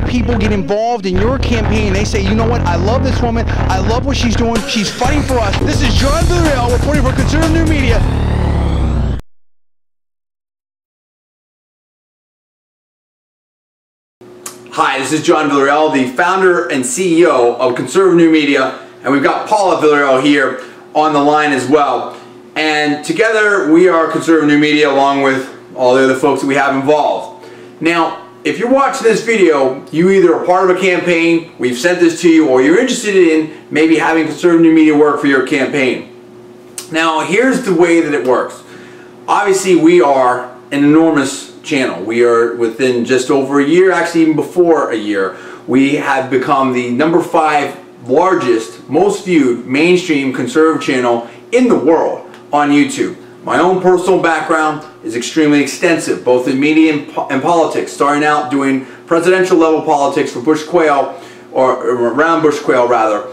people get involved in your campaign. They say, you know what, I love this woman, I love what she's doing, she's fighting for us. This is John Villarreal reporting for Conservative New Media. Hi, this is John Villarreal, the founder and CEO of Conservative New Media, and we've got Paula Villarreal here on the line as well. And together we are Conservative New Media along with all the other folks that we have involved. Now, if you're watching this video, you either are part of a campaign, we've sent this to you, or you're interested in maybe having Conservative New Media work for your campaign. Now, here's the way that it works. Obviously, we are an enormous channel. We are within just over a year, actually even before a year, we have become the #5 largest, most viewed mainstream conservative channel in the world on YouTube. My own personal background is extremely extensive, both in media and politics, starting out doing presidential level politics for Bush Quayle, or around Bush Quayle rather,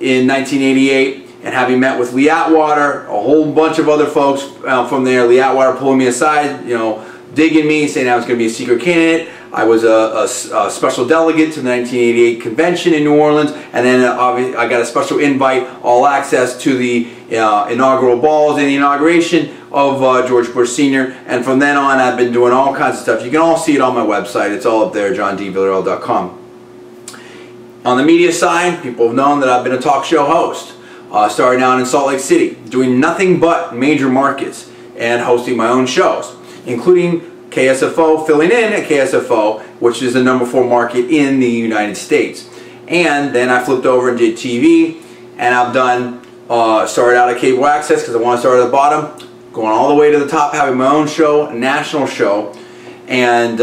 in 1988. And having met with Lee Atwater, a whole bunch of other folks from there, Lee Atwater pulling me aside, you know, digging me, saying I was going to be a secret candidate. I was a special delegate to the 1988 convention in New Orleans, and then I got a special invite, all access to the inaugural balls and the inauguration of George Bush Sr. And from then on, I've been doing all kinds of stuff. You can all see it on my website. It's all up there, johndvillarreal.com. On the media side, people have known that I've been a talk show host. Starting out in Salt Lake City, doing nothing but major markets and hosting my own shows, including KSFO, filling in at KSFO, which is the #4 market in the United States. And then I flipped over and did TV, and I've done, started out at cable access because I want to start at the bottom, going all the way to the top, having my own show, a national show, and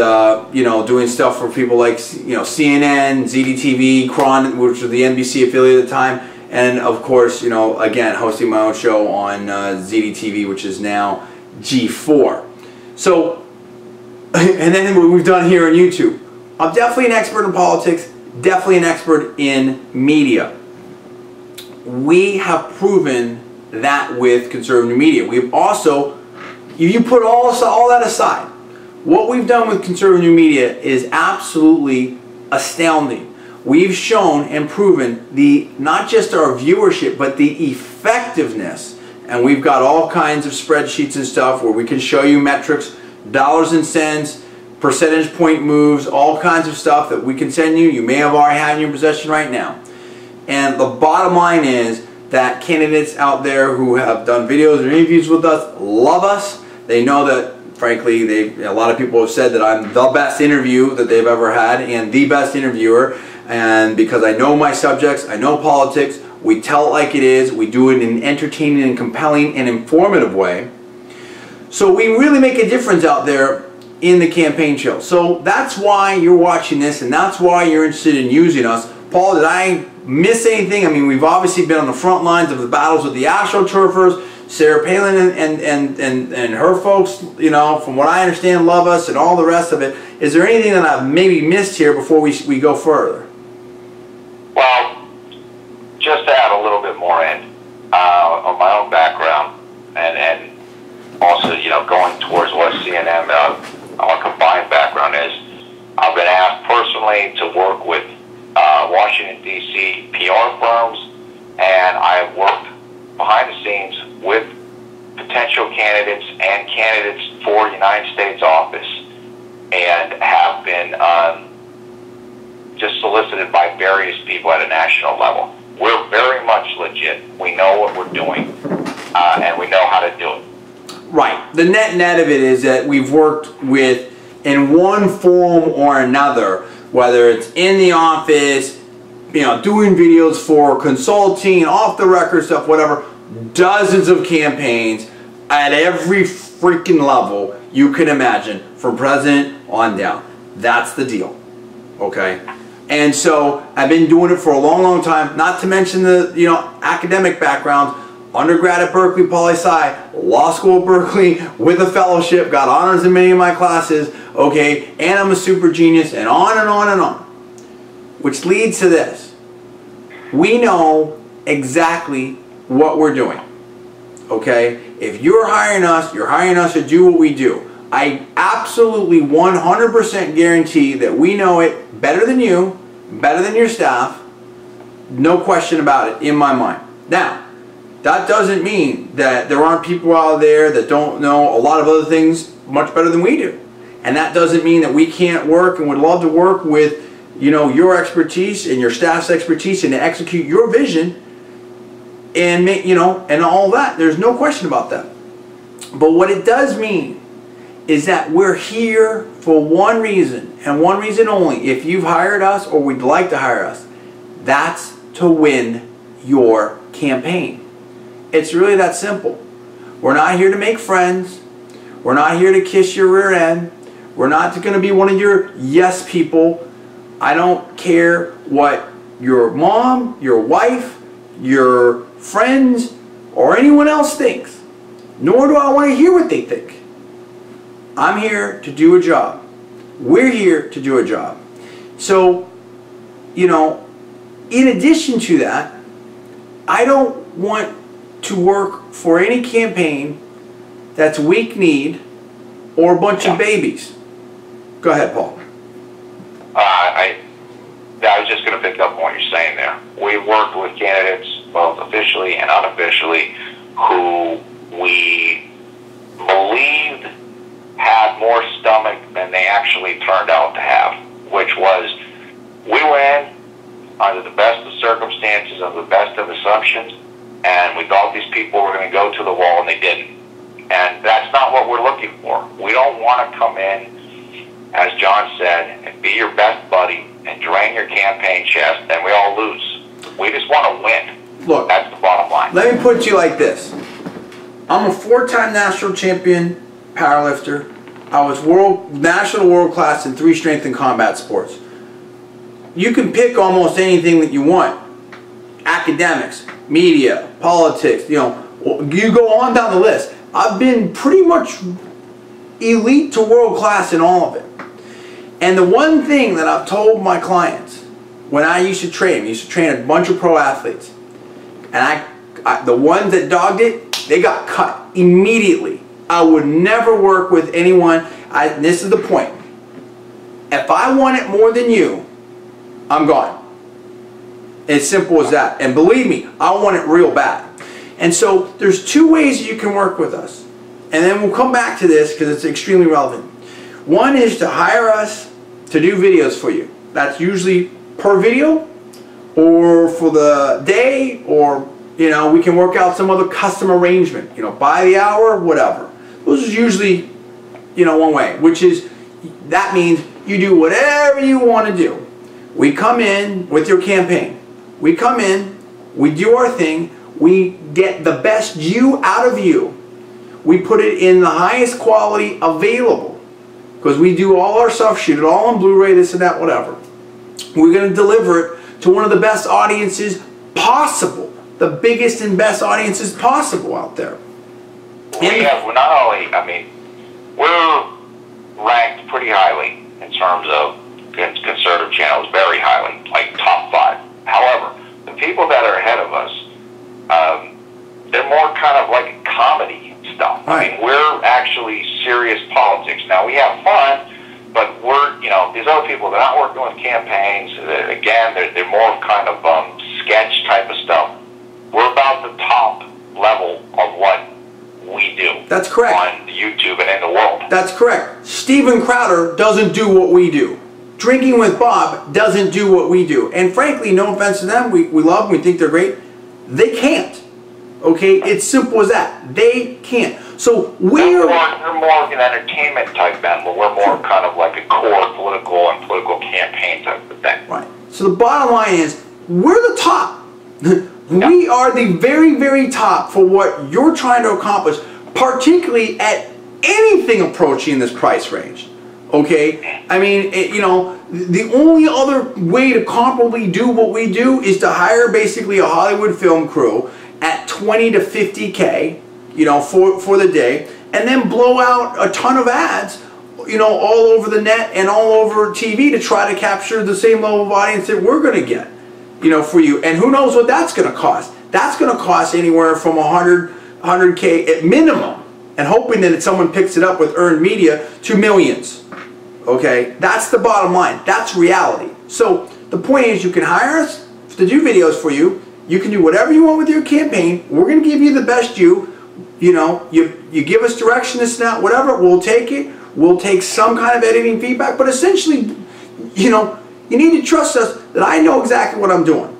you know, doing stuff for people like, you know, CNN, ZDTV, Cron, which was the NBC affiliate at the time. And of course, you know, again, hosting my own show on ZDTV, which is now G4. So, and then what we've done here on YouTube. I'm definitely an expert in politics, definitely an expert in media. We have proven that with Conservative New Media. We've also, if you put all that aside, what we've done with Conservative New Media is absolutely astounding. We've shown and proven not just our viewership, but the effectiveness. And we've got all kinds of spreadsheets and stuff where we can show you metrics, dollars and cents, percentage point moves, all kinds of stuff that we can send you. You may have already had in your possession right now. And the bottom line is that candidates out there who have done videos or interviews with us love us. They know that, frankly, a lot of people have said that I'm the best interview that they've ever had and the best interviewer. And because I know my subjects, I know politics, we tell it like it is, we do it in an entertaining and compelling and informative way. So we really make a difference out there in the campaign trail. So that's why you're watching this, and that's why you're interested in using us. Paul, did I miss anything? I mean, we've obviously been on the front lines of the battles with the AstroTurfers. Sarah Palin and her folks, you know, from what I understand, love us and all the rest of it. Is there anything that I've maybe missed here before we go further? Well, just to add a little bit more in on my own background, and also, you know, going towards what CNN, our combined background is, I've been asked personally to work with Washington, D.C. PR firms, and I've worked behind the scenes with potential candidates and candidates for United States office, and have been just solicited by various people at a national level. We're very much legit. We know what we're doing, and we know how to do it. Right. The net of it is that we've worked with, in one form or another, whether it's in the office, you know, doing videos for consulting, off the record stuff, whatever, dozens of campaigns at every freaking level you can imagine, from president on down. That's the deal. Okay? And so I've been doing it for a long time, not to mention the, you know, academic background. Undergrad at Berkeley, poli-sci, law school at Berkeley with a fellowship, got honors in many of my classes, okay, and I'm a super genius, and on and on and on. Which leads to this. We know exactly what we're doing, okay? If you're hiring us to do what we do. I absolutely 100% guarantee that we know it better than you, better than your staff. No question about it in my mind. Now, that doesn't mean that there aren't people out there that don't know a lot of other things much better than we do. And that doesn't mean that we can't work and would love to work with, you know, your expertise and your staff's expertise and to execute your vision and make, you know, and all that. There's no question about that. But what it does mean is that we're here for one reason and one reason only. If you've hired us or would like to hire us, that's to win your campaign. It's really that simple. We're not here to make friends. We're not here to kiss your rear end. We're not going to be one of your yes people. I don't care what your mom, your wife, your friends, or anyone else thinks. Nor do I want to hear what they think. I'm here to do a job. We're here to do a job. So, you know, in addition to that, I don't want to work for any campaign that's weak-kneed or a bunch of babies. Go ahead, Paul. I was just going to pick up on what you're saying there. We've worked with candidates, both officially and unofficially, who we believed had more stomach than they actually turned out to have, which was, we went in under the best of circumstances, under the best of assumptions, and we thought these people were going to go to the wall, and they didn't. And that's not what we're looking for. We don't want to come in, as John said, and be your best buddy and drain your campaign chest, and we all lose. We just want to win. Look, that's the bottom line. Let me put it to you like this. I'm a 4-time national champion powerlifter. I was national world class in 3 strength and combat sports. You can pick almost anything that you want. Academics, media, politics, you know, you go on down the list. I've been pretty much elite to world class in all of it. And the one thing that I've told my clients when I used to train a bunch of pro athletes, and the ones that dogged it, they got cut immediately. I would never work with anyone. This is the point. If I want it more than you, I'm gone. As simple as that. And believe me, I want it real bad. And so there's 2 ways you can work with us. And then we'll come back to this because it's extremely relevant. One is to hire us to do videos for you. That's usually per video or for the day, or, you know, we can work out some other custom arrangement, you know, by the hour, whatever. Those is usually, you know, one way, which is, that means you do whatever you want to do. We come in with your campaign. We come in, we do our thing, we get the best you out of you. We put it in the highest quality available, because we do all our stuff, shoot it all on Blu-ray, this and that, whatever. We're going to deliver it to one of the best audiences possible, the biggest and best audiences possible out there. We're not only, I mean, we're ranked pretty highly in terms of conservative channels, very highly, like top 5. However, the people that are ahead of us, they're more kind of like comedy stuff. Right. I mean, we're actually serious politics. Now, we have fun, but we're, you know, these other people, they're not working with campaigns. Again, they're more kind of sketch type of stuff. We're about the top level of what we do. That's correct. On YouTube and in the world. That's correct. Steven Crowder doesn't do what we do. Drinking with Bob doesn't do what we do. And frankly, no offense to them, we love them, we think they're great. They can't. Okay? It's simple as that. They can't. So we're more of an entertainment type band, but we're more kind of like a core political and political campaign type of thing. Right. So the bottom line is, we're the top. We are the very, very top for what you're trying to accomplish, particularly at anything approaching this price range. Okay? I mean, you know, the only other way to comparably do what we do is to hire basically a Hollywood film crew at 20 to 50K, you know, for the day, and then blow out a ton of ads, you know, all over the net and all over TV to try to capture the same level of audience that we're going to get, you know, for you. And who knows what that's going to cost. That's going to cost anywhere from 100K at minimum and hoping that someone picks it up with earned media to millions. Okay, that's the bottom line. That's reality. So the point is, you can hire us to do videos for you. You can do whatever you want with your campaign. We're going to give you the best you. You know, you give us direction, this and that, whatever, we'll take it. We'll take some kind of editing feedback, but essentially, you know, you need to trust us that I know exactly what I'm doing.